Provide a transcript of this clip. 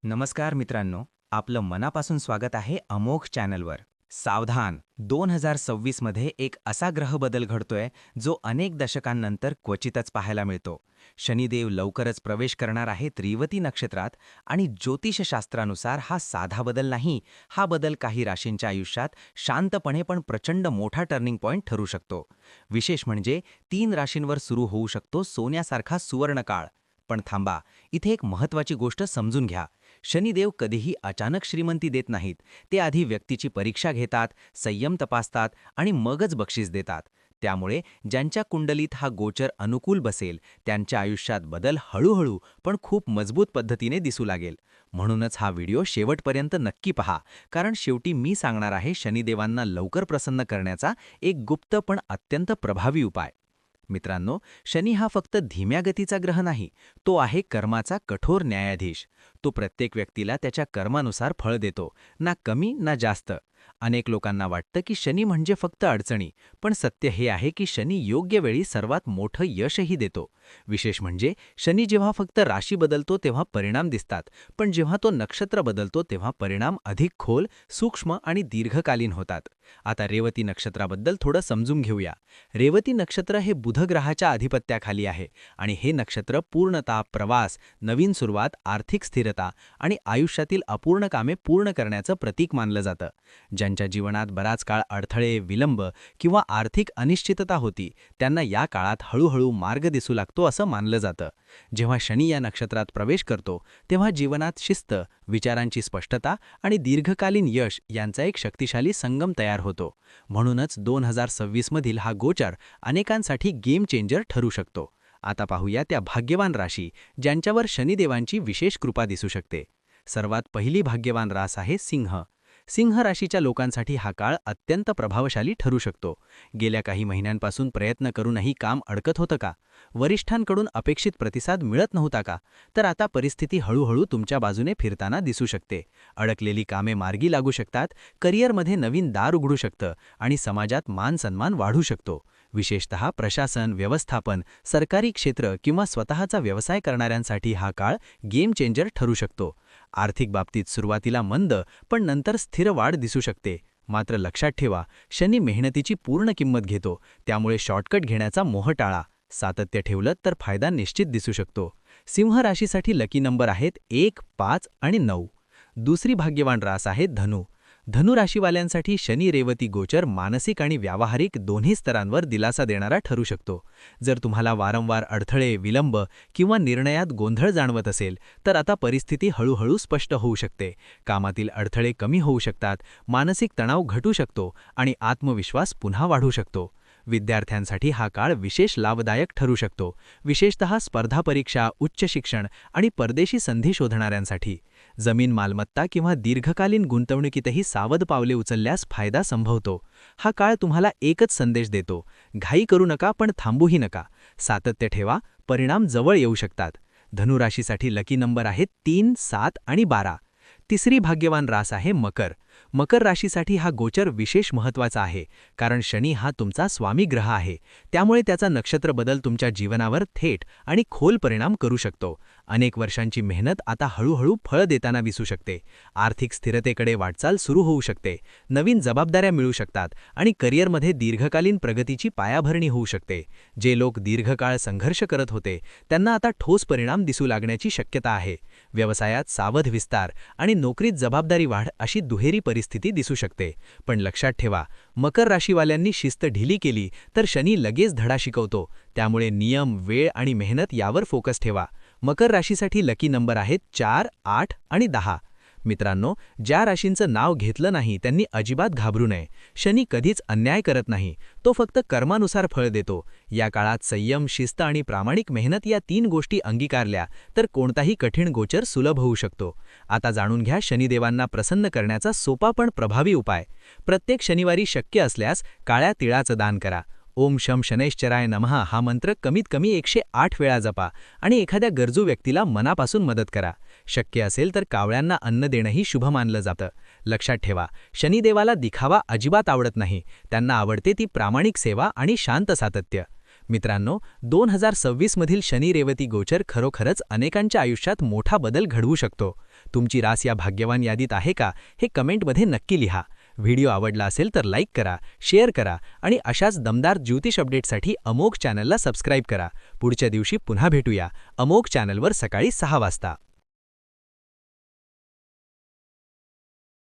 नमस्कार मित्रांनो, आपलं मनापासून स्वागत आहे अमोघ चॅनलवर. सावधान, 2026 मध्ये एक असा ग्रह बदल घडतोय जो अनेक दशकांनंतर क्वचितच पाहायला मिळतो. शनिदेव लवकरच प्रवेश करणार आहेत रेवती नक्षत्रात आणि ज्योतिषशास्त्रानुसार हा साधा बदल नाही, हा बदल काही राशींच्या आयुष्यात शांतपणे पण प्रचंड मोठा टर्निंग पॉइंट ठरू शकतो. विशेष म्हणजे 3 राशींवर सुरू होऊ शकतो सोन्यासारखा सुवर्णकाळ. पण थांबा, इथे एक महत्त्वाची गोष्ट समजून घ्या. शनिदेव कधीही अचानक श्रीमंती देत नाहीत. ते आधी व्यक्तीची परीक्षा घेतात, संयम तपासतात आणि मगच बक्षीस देतात. त्यामुळे ज्यांच्या कुंडलीत हा गोचर अनुकूल बसेल, त्यांच्या आयुष्यात बदल हळूहळू पण खूप मजबूत पद्धतीने दिसू लागेल. म्हणूनच हा व्हिडिओ शेवटपर्यंत नक्की पहा, कारण शेवटी मी सांगणार आहे शनिदेवांना लवकर प्रसन्न करण्याचा एक गुप्त पण अत्यंत प्रभावी उपाय. मित्रांनो, शनी हा फक्त धीम्या गतीचा ग्रह नाही, तो आहे कर्माचा कठोर न्यायाधीश. तो प्रत्येक व्यक्तीला त्याच्या कर्मानुसार फळ देतो, ना कमी ना जास्त. अनेक लोकांना वाटतं की शनी म्हणजे फक्त अडचणी, पण सत्य हे आहे की शनी योग्य वेळी सर्वात मोठं यशही देतो. विशेष म्हणजे शनी जेव्हा फक्त राशी बदलतो तेव्हा परिणाम दिसतात, पण जेव्हा तो नक्षत्र बदलतो तेव्हा परिणाम अधिक खोल, सूक्ष्म आणि दीर्घकालीन होतात. आता रेवती नक्षत्राबद्दल थोडं समजून घेऊया. रेवती नक्षत्र हे बुध ग्रहाच्या अधिपत्याखाली आहे आणि हे नक्षत्र पूर्णता, प्रवास, नवीन सुरुवात, आर्थिक स्थिरता आणि आयुष्यातील अपूर्ण कामे पूर्ण करण्याचं प्रतीक मानलं जातं. ज्यांच्या जीवनात बराच काळ अडथळे, विलंब किंवा आर्थिक अनिश्चितता होती, त्यांना या काळात हळूहळू मार्ग दिसू लागतो असं मानलं जातं. जेव्हा शनी या नक्षत्रात प्रवेश करतो, तेव्हा जीवनात शिस्त, विचारांची स्पष्टता आणि दीर्घकालीन यश यांचा एक शक्तिशाली संगम तयार होतो. म्हणूनच 2026 मधील हा गोचर अनेकांसाठी गेम चेंजर ठरू शकतो. आता पाहूया त्या भाग्यवान राशी ज्यांच्यावर शनिदेवांची विशेष कृपा दिसू शकते. सर्वात पहिली भाग्यवान रास आहे सिंह. सिंह राशीच्या लोकांसाठी हा काळ अत्यंत प्रभावशाली ठरू शकतो. गेल्या काही महिन्यांपासून प्रयत्न करूनही काम अडकत होतं का? वरिष्ठांकडून अपेक्षित प्रतिसाद मिळत नव्हता का? तर आता परिस्थिती हळूहळू तुमच्या बाजूने फिरताना दिसू शकते. अडकलेली कामे मार्गी लागू शकतात, करिअरमध्ये नवीन दार उघडू शकतं आणि समाजात मान सन्मान वाढू शकतो. विशेषतः प्रशासन, व्यवस्थापन, सरकारी क्षेत्र किंवा स्वतःचा व्यवसाय करणाऱ्यांसाठी हा काळ गेम चेंजर ठरू शकतो. आर्थिक बाबतीत सुरुवातीला मंद पण नंतर स्थिर वाढ दिसू शकते. मात्र लक्षात ठेवा, शनी मेहनतीची पूर्ण किंमत घेतो, त्यामुळे शॉर्टकट घेण्याचा मोह टाळा. सातत्य ठेवलं तर फायदा निश्चित दिसू शकतो. सिंह राशीसाठी लकी नंबर आहेत 1, 5 आणि 9. दुसरी भाग्यवान रास आहे धनु. धनु राशीवाल्यांसाठी शनी रेवती गोचर मानसिक आणि व्यावहारिक दोन्ही स्तरांवर दिलासा देणारा ठरू शकतो. जर तुम्हाला वारंवार अडथळे, विलंब किंवा निर्णयात गोंधळ जाणवत असेल, तर आता परिस्थिती हळूहळू स्पष्ट होऊ शकते. कामातील अडथळे कमी होऊ शकतात, मानसिक तणाव घटू शकतो आणि आत्मविश्वास पुन्हा वाढू शकतो. विद्यार्थ्यांसाठी हा काळ विशेष लाभदायक ठरू शकतो, विशेषतः स्पर्धा परीक्षा, उच्च शिक्षण आणि परदेशी संधी शोधणाऱ्यांसाठी. जमीन मालमत्ता किंवा दीर्घकालीन गुंतवणुकीतही सावध पावले उचलल्यास फायदा संभवतो. हा काळ तुम्हाला एकच संदेश देतो: घाई करू नका, पण थांबूही नका. सातत्य ठेवा, परिणाम जवळ येऊ शकतात. धनुराशीसाठी लकी नंबर आहेत 3, 7 आणि 12. तिसरी भाग्यवान रास आहे मकर. मकर राशीसाठी हा गोचर विशेष महत्त्वाचा आहे, कारण शनी हा तुमचा स्वामी ग्रह आहे. त्यामुळे त्याचा नक्षत्र बदल तुमच्या जीवनावर थेट आणि खोल परिणाम करू शकतो. अनेक वर्षांची मेहनत आता हळूहळू फळ देताना दिसू शकते. आर्थिक स्थिरतेकडे वाटचाल सुरू होऊ शकते. नवीन जबाबदाऱ्या मिळू शकतात आणि करिअरमध्ये दीर्घकालीन प्रगतीची पायाभरणी होऊ शकते. जे लोक दीर्घकाळ संघर्ष करत होते, त्यांना आता ठोस परिणाम दिसू लागण्याची शक्यता आहे. व्यवसायात सावध विस्तार आणि नोकरीत जबाबदारी वाढ अशी दुहेरी परिस्थिती दिसू शकते. पण लक्षात ठेवा, मकर राशीवाल्यांनी शिस्त ढिली केली तर शनी लगेच धडा शिकवतो. त्यामुळे नियम, वेळ आणि मेहनत यावर फोकस ठेवा. मकर राशीसाठी लकी नंबर आहेत 4, 8 आणि 10. मित्रांनो, ज्या राशींचं नाव घेतलं नाही त्यांनी अजिबात घाबरू नये. शनी कधीच अन्याय करत नाही, तो फक्त कर्मानुसार फळ देतो. या काळात संयम, शिस्त आणि प्रामाणिक मेहनत या 3 गोष्टी अंगीकारल्या तर कोणताही कठीण गोचर सुलभ होऊ शकतो. आता जाणून घ्या शनिदेवांना प्रसन्न करण्याचा सोपा पण प्रभावी उपाय. प्रत्येक शनिवारी शक्य असल्यास काळ्या तिळाचं दान करा. ओम शम शनैश्चराय नमः हा मंत्र कमीत कमी 108 वेळा जपा आणि एखाद्या गरजू व्यक्तीला मनापासून मदत करा. शक्य असेल तर कावळ्यांना अन्न देणंही शुभ मानलं जातं. लक्षात ठेवा, शनिदेवाला दिखावा अजिबात आवडत नाही. त्यांना आवडते ती प्रामाणिक सेवा आणि शांत सातत्य. मित्रांनो, 2026 मधील शनी रेवती गोचर खरोखरच अनेकांच्या आयुष्यात मोठा बदल घडवू शकतो. तुमची रास या भाग्यवान यादीत आहे का हे कमेंटमध्ये नक्की लिहा. व्हिडिओ आवडला असेल तर लाईक करा, शेअर करा आणि अशाच दमदार ज्योतिष अपडेटसाठी अमोघ चॅनलला सबस्क्राईब करा. पुढच्या दिवशी पुन्हा भेटूया अमोघ चॅनलवर सकाळी 6 वाजता.